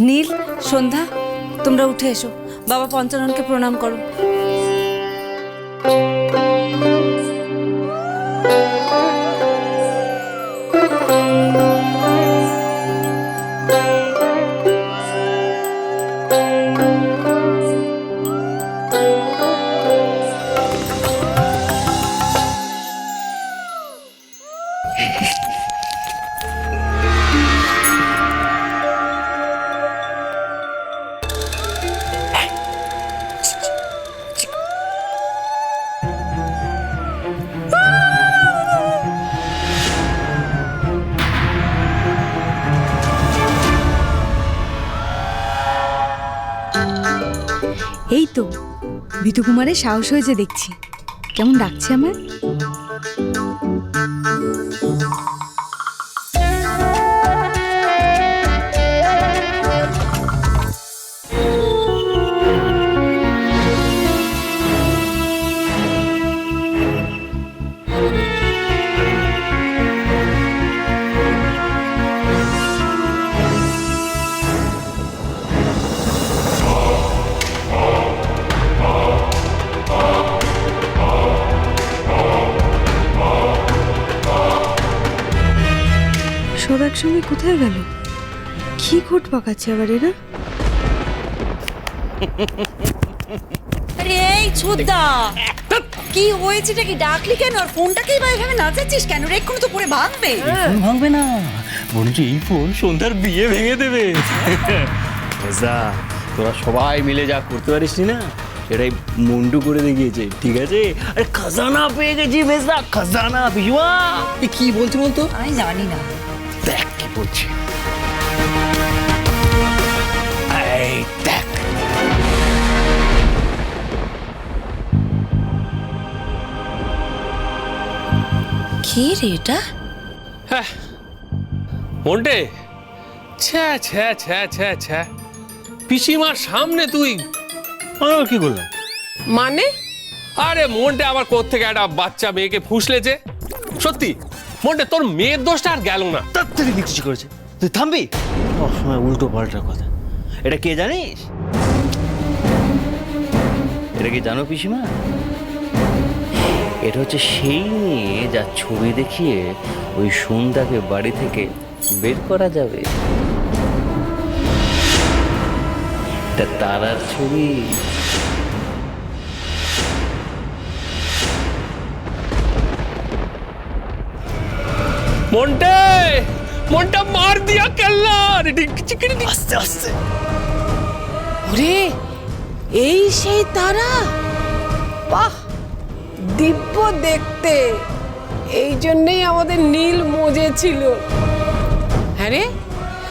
নীল, সন্ধ্যা, তোমরা উঠে এসো, বাবা পঞ্চাননকে প্রণাম করো। এই তো বিধু কুমারের সাহস হয়েছে দেখছি। কেমন ডাকছে আমার। সব একসঙ্গে কোথায় গেল? কি ঘট পাকাচ্ছে আবার এরা? আরে এই ছোদ্দা, কি হয়েছেটা কি? ডাকলি কেন? আর ফোনটাকেই বা এভাবে নাচাচ্ছিস কেন রে? এক্ষুনি তো পরে ভাঙবে। ফোন ভাঙবে না, বলছি এই ফোন সন্ধ্যার বিয়ে ভেঙে দেবে। মেজদা, তোরা সবাই মিলে যা করতে পারিস না সেটাই মুন্ডু করে দেখিয়েছে, ঠিক আছে? আরে খাজানা পেয়ে গেছি মেজদা, খাজানা। বিজুয়া কি বলছি বলতো? আমি জানি না। দেখ কি বলছি, এই দেখ। কি রে এটা? মন্টে, ছ্যা ছ্যা ছ্যা ছ্যা ছ্যা, পিসিমার সামনে তুই আমি কি করলাম? মানে? আরে মন্টে আবার কোত্থেকে একটা বাচ্চা মেয়েকে ফুসলেছে। সত্যি মন্টে, তোর মেয়ের দোষটা আর গেল না। তাড়াতাড়ি বিক্রি করেছে, তুই থামবি? সবসময় উল্টো পাল্টা কথা। এটা কে জানিস? এটা কি জানো পিসিমা? এটা হচ্ছে সেই মেয়ে যার ছবি দেখিয়ে ওই সন্ধ্যাকে বাড়ি থেকে বের করা যাবে। এটা তারার ছবি। মন্টে, মন্টা মার দিয়া কেল্লা। আস্তে আস্তে। ওরে, এই সেই তারা। বাহ, দিব্য দেখতে। এই জন্যই আমাদের নীল মজেছিল। হ্যাঁ রে,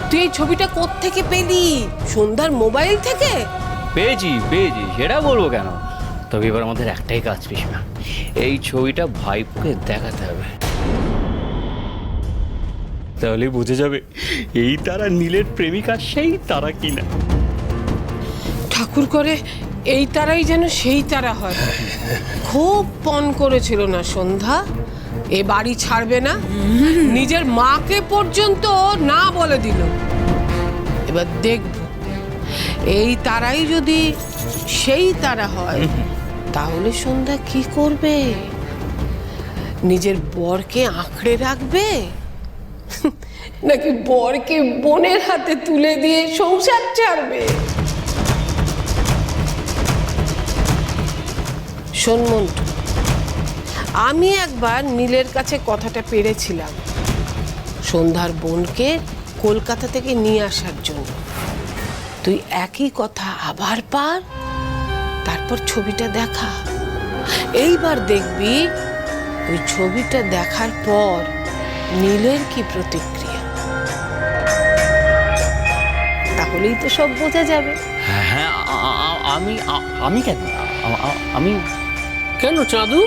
তুই এই ছবিটা কোত্থেকে পেলি? সন্ধ্যার মোবাইল থেকে? পেয়েছি পেয়েছি, সেটা বলবো কেন। তবে এবার আমাদের একটাই কাজ পিসিমা, এই ছবিটা ভাইপোকে দেখাতে হবে, তাহলে বুঝে যাবে এই তারা নীলের প্রেমিকা সেই তারা কিনা। ঠাকুর করে এই তারাই যেন সেই তারা হয়। খুব পণ করেছিল না সন্ধ্যা, এ বাড়ি ছাড়বে না, নিজের মাকে পর্যন্ত না বলে দিল। এবার দেখব এই তারাই যদি সেই তারা হয়, তাহলে সন্ধ্যা কি করবে? নিজের বরকে আঁকড়ে রাখবে, নাকি বরকে বোনের হাতে তুলে দিয়ে সংসার ছাড়বে? শোন মন্টু, আমি একবার নীলের কাছে কথাটা পেরেছিলাম সন্ধ্যার বোনকে কলকাতা থেকে নিয়ে আসার জন্য। তুই একই কথা আবার পার, তারপর ছবিটা দেখা। এইবার দেখবি ওই ছবিটা দেখার পর নীলের কি প্রতিক্রিয়া, তাহলেই তো সব বোঝা যাবে। হ্যাঁ, আমি কেন? আমি কেন চাঁদু?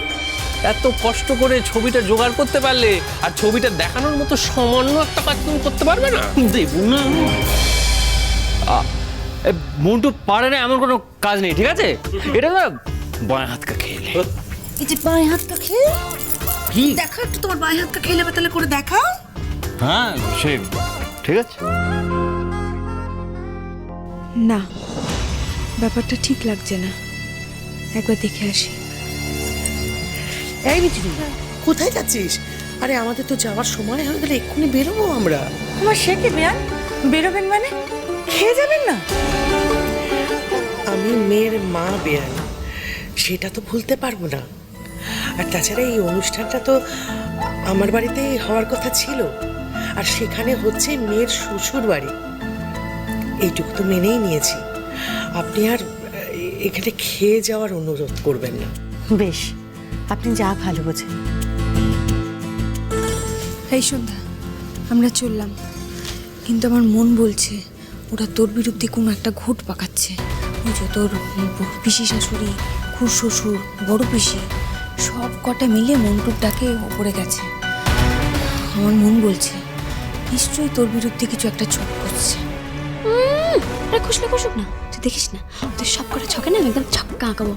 এত কষ্ট করে ছবিটা জোগাড় করতে পারলে আর ছবিটা দেখানোর মতো সামান্য একটা কাজ তুমি করতে পারবে না? দেবো না। মন্টু পারে না এমন কোনো কাজ নেই, ঠিক আছে? এটা না বাঁ হাত কা খেলে। এই যে বাঁয়ে হাতটা খেয়ে কি দেখা, একটু তোমার বাঁয়ে হাতটা খেলে তাহলে করে দেখাও। হ্যাঁ সে ঠিক আছে। না, ব্যাপারটা ঠিক লাগছে না, একবার দেখে আসি। এই মিঠুন, কোথায় যাচ্ছিস? আরে আমাদের তো যাওয়ার সময় হয়ে গেলে এক্ষুনি বেরোবো আমরা। আমার সে কি বেয়ান, বেরোবেন মানে খেয়ে যাবেন না? আমি মেয়ের মা বেয়ান, সেটা তো ভুলতে পারবো না। আর তাছাড়া এই অনুষ্ঠানটা তো আমার বাড়িতেই হওয়ার কথা ছিল, আর সেখানে হচ্ছে মেয়ের শ্বশুর বাড়ি, এইটুকু তো মেনেই নিয়েছি। আপনি আর এখানে খেয়ে যাওয়ার অনুরোধ করবেন না। বেশ, আপনি যা ভালো বোঝেন। এই সন্ধ্যা, আমরা চললাম, কিন্তু আমার মন বলছে ওরা তোর বিরুদ্ধে কোনো একটা ঘুট পাকাচ্ছে। ওই যে তোর পিসি শাশুড়ি, খুড় শ্বশুর, বড় পিসি, সব কটা মিলে মন্টুর ডাকে ওপরে গেছে। আমার মন বলছে নিশ্চয়ই তোর বিরুদ্ধে কিছু একটা চোখ করছে। খুশলে কুসুক না, তুই দেখিস না, তুই সব করে ছকে না আমি একদম ছক্কা আঁকাবো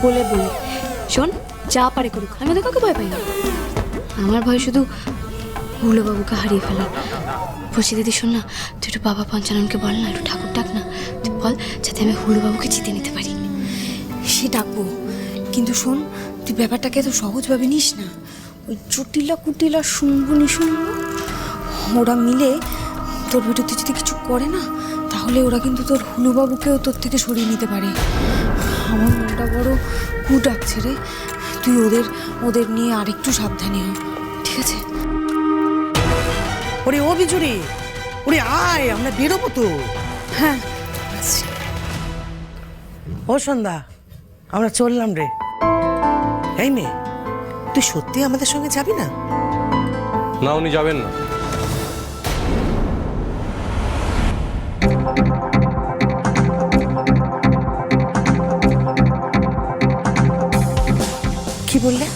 বলে বলে। শোন, যা পারে করুক, আমি ওদের কাউকে ভয় পাই না। আমার ভয় শুধু হুলো বাবুকে হারিয়ে ফেলা। বলছি দিদি শোন না, তুই একটু বাবা পঞ্চাননকে বল না, একটু ঠাকুর ডাক না, তুই বল যাতে আমি হুলো বাবুকে জিতে নিতে পারি। সে ডাকবো, কিন্তু শোন, তুই ব্যাপারটাকে এত সহজভাবে নিস না। ওই জটিলা কুটিলা শুনবো নিশুনবো ওরা মিলে তোর বিরুদ্ধে যদি কিছু করে না, তাহলে ওরা কিন্তু তোর হুলুবাবুকেও তোর থেকে সরিয়ে নিতে পারে। আমার মনটা বড় কু ডাকছে রে। তুই ওদের নিয়ে আরেকটু সাবধানী হ, ঠিক আছে? ওরে ও বিজুরি, ওরে আয়, আমরা বেরোবো তো। হ্যাঁ, আচ্ছা। ও সন্ধ্যা, আমরা চললাম রে। এই মেয়ে, তুই সত্যি আমাদের সঙ্গে যাবি না? না, উনি যাবেন না। কি বললে?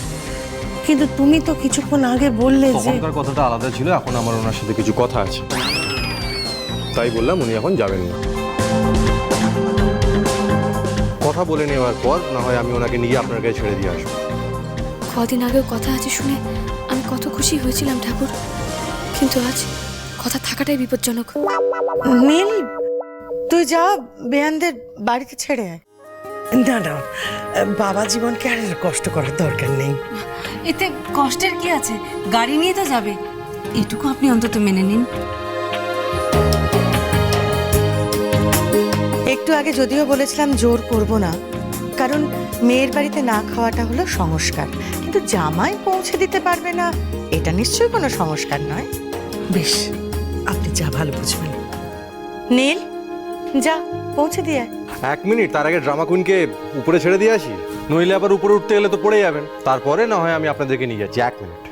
কিন্তু তুমি তো কিছুক্ষণ আগে বললে যে তখনকার কথাটা আলাদা ছিল, এখন আমার ওনার সাথে কিছু কথা আছে, তাই বললাম উনি এখন যাবেন না। কথা বলে নেওয়ার পর না হয় আমি ওনাকে নিয়ে আপনার কাছে ছেড়ে দিয়ে আসবো। কদিন আগেও কথা আছে শুনে আমি কত খুশি হয়েছিলাম ঠাকুর, কিন্তু আজ কথা থাকাটাই বিপজ্জনক। নীল, তুই যা বেয়ানদের বাড়িতে ছেড়ে আয়। না না, বাবা জীবনকে আর কষ্ট করার দরকার নেই। এতে কষ্টের কি আছে, গাড়ি নিয়ে তো যাবে, এটুকু আপনি অন্তত মেনে নিন। একটু আগে যদিও বলেছিলাম জোর করব না, কারণ মেয়ের বাড়িতে না খাওয়াটা হলো সংস্কার, কিন্তু জামাই পৌঁছে দিতে পারবে না এটা নিশ্চয়ই কোনো সংস্কার নয়। বেশ, আপনি যা ভালো বুঝবেন। নীল, যা পৌঁছে দিয়ে আয়। 1 মিনিট, তার আগে ড্রামা কুইনকে উপরে ছেড়ে দিয়ে আসি, নইলে আবার উপরে উঠতে গেলে তো পড়ে যাবেন। তারপরে না হয় আমি আপনাদেরকে নিয়ে যাচ্ছি। 1 মিনিট।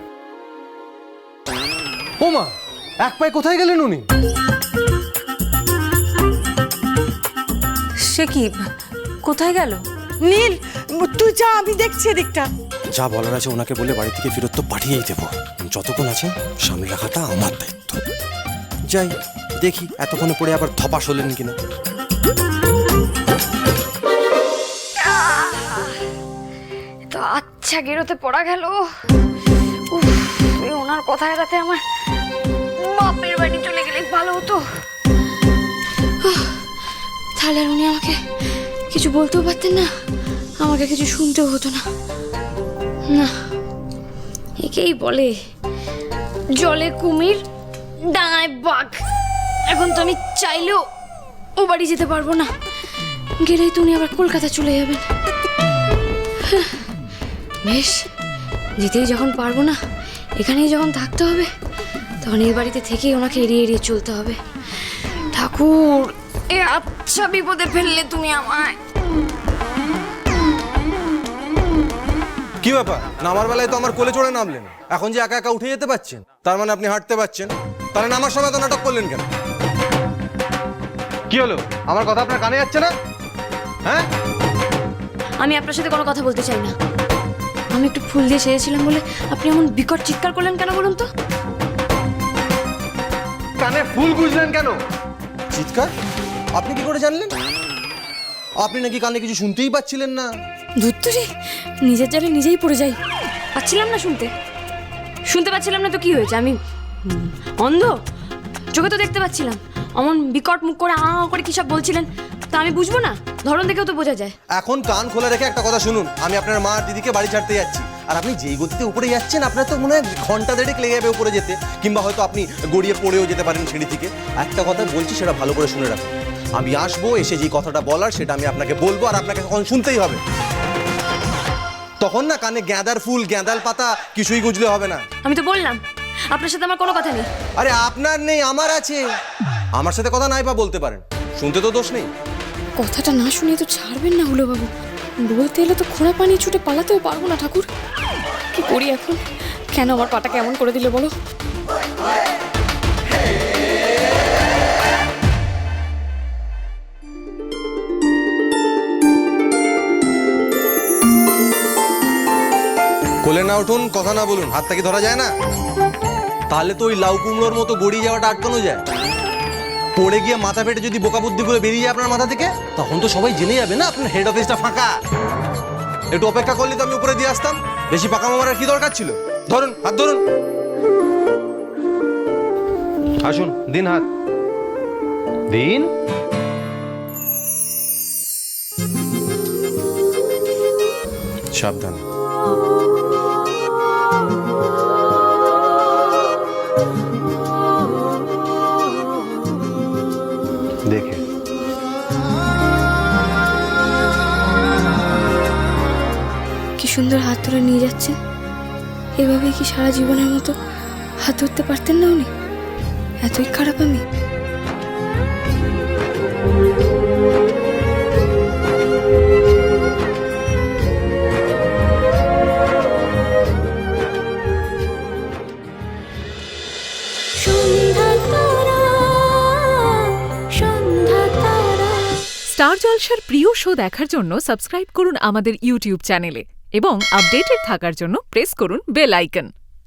ও মা, এক পায়ে কোথায় গেলেন উনি? সে কি, কোথায় গেল? নীল, তুই যা, আমি দেখছি এদিকটা। যা বলার আছে ওনাকে বলে বাড়ি থেকে ফেরত তো পাঠিয়েই দেবো। যতক্ষণ আছে সামনে রাখাটা আমার দায়িত্ব। যাই দেখি এতক্ষণে পড়ে আবার ধপাস হলেন কিনা। তো আচ্ছা গেরোতে পড়া গেল। ওনার কথায় রাতে আমার বাপের বাড়ি চলে গেলে ভালো হতো। তাহলে আর উনি আমাকে কিছু বলতেও পারতেন না, আমাকে কিছু শুনতেও হতো না। না, একেই বলে জলে কুমির, ডাঙায় বাঘ। এখন তো আমি চাইলেও ও বাড়ি যেতে পারবো না, গেলেই তো উনি আবার কলকাতা চলে যাবেন। বেশ, যেতেই যখন পারবো না, এখানেই যখন থাকতে হবে, তখন এই বাড়িতে থেকেই ওনাকে এড়িয়ে এড়িয়ে চলতে হবে। ঠাকুর, এ আচ্ছা বিপদে ফেললে তুমি আমায়। কি ব্যাপার, নামার বেলায় তো আমার কোলে চড়ে নামলেন, এখন যে একা একা উঠে যেতে পারছেন, তার মানে আপনি হাঁটতে পারছেন। তাহলে নামার সময় তো নাটক করলেন কেন? কি হলো, আমার কথা আপনার কানে যাচ্ছে না? হ্যাঁ, আমি আপনার সাথে কোনো কথা বলতে চাই না। আমি একটু ফুল দিয়ে সেজেছিলাম বলে আপনি এমন বিকট চিৎকার করলেন কেন বলুন তো? কানে ফুল গুঁজলেন কেন? চিৎকার আপনি কি করে জানলেন? আপনি নাকি কানে কিছু শুনতেই পাচ্ছিলেন না। ধুত্তুরি, নিজের জালে নিজেই পড়ে যাই। পাচ্ছিলাম না শুনতে পাচ্ছিলাম না তো কি হয়েছে? আমি অন্ধ? চোখে তো দেখতে পাচ্ছিলাম। অমন বিকট মুখ করে করে কি সব বলছিলেন, তা আমি বুঝবো না? ধরন দেখেও তো বোঝা যায়। এখন কান খোলা রেখে একটা কথা শুনুন, আমি আপনার মা আর দিদিকে বাড়ি ছাড়তে যাচ্ছি। আর আপনি যেই গতিতে উপরে যাচ্ছেন আপনার তো মনে হয় ঘন্টা দেড়েক লেগে যাবে উপরে যেতে, কিংবা হয়তো আপনি গড়িয়ে পড়েও যেতে পারেন সিঁড়ি থেকে। একটা কথা বলছি, সেটা ভালো করে শুনে রাখুন। আমি আসবো, এসে যে কথাটা বলার সেটা আমি আপনাকে বলবো, আর আপনাকে তখন শুনতেই হবে। তখন না কানে গ্যাঁদার ফুল গ্যাঁদাল পাতা কিছুই গুজলে হবে না। আমি তো বললাম আপনার সাথে আমার কোনো কথা নেই। আরে আপনার নেই, আমার আছে। আমার সাথে কথা নাই বা বলতে পারেন, শুনতে তো দোষ নেই। কথাটা না শুনিয়ে তো ছাড়বেন না হুলো বাবু। বলতে এলে তো খোঁড়া পানি ছুটে পালাতেও পারবো না ঠাকুর। কি করি এখন? কেন আমার পাটা কেমন করে দিলে বলো? কোলে না উঠুন, কথা না বলুন, হাতটা কি ধরা যায় না? তাহলে তো ওই লাউ কুমড়োর মতো গড়িয়ে যাওয়াটা আটকানো যায়। পড়ে গিয়ে মাথা ফেটে যদি বোকা বুদ্ধিগুলো বেরিয়ে যায় আপনার মাথা থেকে, তখন তো সবাই জেনে যাবে না আপনার হেড অফিসটা ফাঁকা। একটু অপেক্ষা করলে তো আমি উপরে দিয়ে আসতাম। বেশি পাকা মারার কি দরকার ছিল? ধরুন, হাত ধরুন। আসুন, দিন হাত দিন। সাবধান। দেখে কি সুন্দর হাত ধরে নিয়ে যাচ্ছে। এভাবে কি সারা জীবনের মতো হাত ধরতে পারতেন না উনি? এতই খারাপ আমি? স্টার জলসার প্রিয় শো দেখার জন্য সাবস্ক্রাইব করুন আমাদের ইউটিউব চ্যানেলে এবং আপডেটেড থাকার জন্য প্রেস করুন বেল আইকন।